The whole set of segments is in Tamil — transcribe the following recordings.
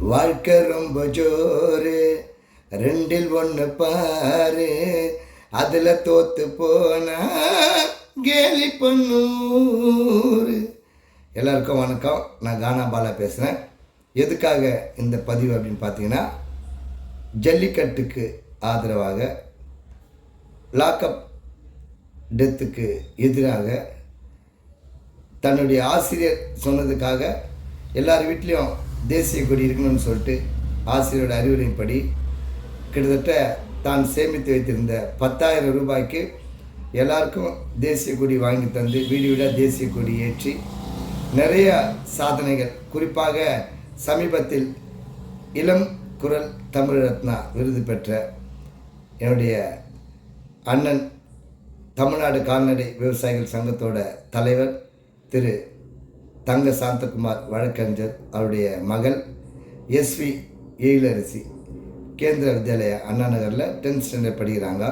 வாழ்க்கை ரொம்ப ஜோறு, ரெண்டில் ஒன்று பாரு, அதில் தோத்து போனா கேலி பண்ணூர். எல்லாருக்கும் வணக்கம். நான் கானா பாலா பேசுகிறேன். எதுக்காக இந்த பதிவு அப்படின்னு பார்த்தீங்கன்னா, ஜல்லிக்கட்டுக்கு ஆதரவாக, லாக்அப் டெத்துக்கு எதிராக தன்னுடைய ஆசிரியர் சொன்னதுக்காக எல்லார் வீட்லேயும் தேசிய கொடி இருக்கணும்னு சொல்லிட்டு ஆசிரியரோட அறிவுரைப்படி கிட்டத்தட்ட தான் சேமித்து வைத்திருந்த 10,000 ரூபாய்க்கு எல்லாருக்கும் தேசிய கொடி வாங்கி தந்து வீடு வீடாக தேசிய கொடி ஏற்றி நிறைய சாதனைகள், குறிப்பாக சமீபத்தில் இளம் குரல் தமிழ் ரத்னா விருது பெற்ற என்னுடைய அண்ணன், தமிழ்நாடு கால்நடை விவசாயிகள் சங்கத்தோட தலைவர் திரு தங்க சாந்தகுமார் வழக்கறிஞர், அவருடைய மகள் எஸ்வி எழிலரசி கேந்திர வித்யாலயா அண்ணா நகரில் 10th ஸ்டாண்டர்ட் படிக்கிறாங்க.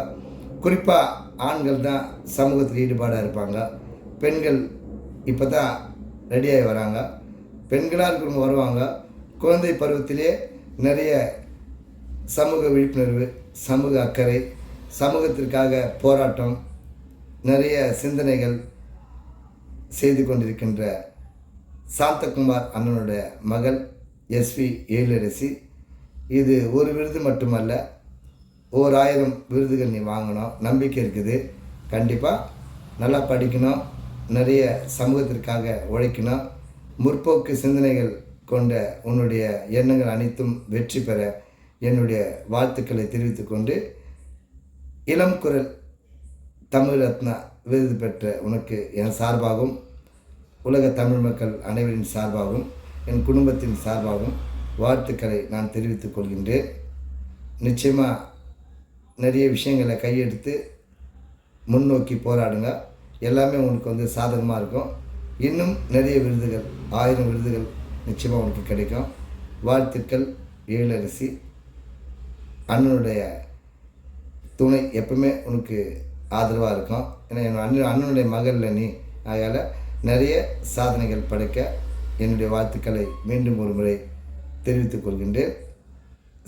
குறிப்பாக ஆண்கள் தான் சமூகத்தில் ஈடுபாடாக இருப்பாங்க. பெண்கள் இப்போ தான் ரெடியாகி வராங்க. பெண்களாக இருக்கிறவங்க வருவாங்க. குழந்தை பருவத்திலே நிறைய சமூக விழிப்புணர்வு, சமூக அக்கறை, சமூகத்திற்காக போராட்டம், நிறைய சிந்தனைகள் செய்து கொண்டிருக்கின்ற சாந்தகுமார் அண்ணனோட மகள் எஸ்வி எழிலரசி, இது ஒரு விருது மட்டுமல்ல, 1000 விருதுகள் நீ வாங்கணும், நம்பிக்கை இருக்குது. கண்டிப்பாக நல்லா படிக்கணும், நிறைய சமூகத்திற்காக உழைக்கணும், முற்போக்கு சிந்தனைகள் கொண்ட உன்னுடைய எண்ணங்கள் அனைத்தும் வெற்றி பெற என்னுடைய வாழ்த்துக்களை தெரிவித்துக்கொண்டு, இளம் குரல் தமிழ் ரத்னா விருது பெற்ற உனக்கு என் சார்பாகவும், உலக தமிழ் மக்கள் அனைவரின் சார்பாகவும், என் குடும்பத்தின் சார்பாகவும் வாழ்த்துக்களை நான் தெரிவித்துக் கொள்கின்றேன். நிச்சயமாக நிறைய விஷயங்களை கையெடுத்து முன்னோக்கி போராடுங்க. எல்லாமே உனக்கு சாதகமாக இருக்கும். இன்னும் நிறைய விருதுகள், 1000 விருதுகள் நிச்சயமாக உனக்கு கிடைக்கும். வாழ்த்துக்கள் எழிலரசி. அண்ணனுடைய துணை எப்பவுமே உனக்கு ஆதரவாக இருக்கும். ஏன்னா அண்ணனுடைய மகளில் நீ, ஆகையால் நிறைய சாதனைகள் படைக்க என்னுடைய வாழ்த்துக்களை மீண்டும் ஒரு முறை தெரிவித்துக் கொள்கின்றேன்.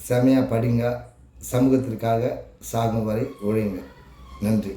செமையாக படிங்க, சமூகத்திற்காக சாகும் வரை உழைங்க. நன்றி.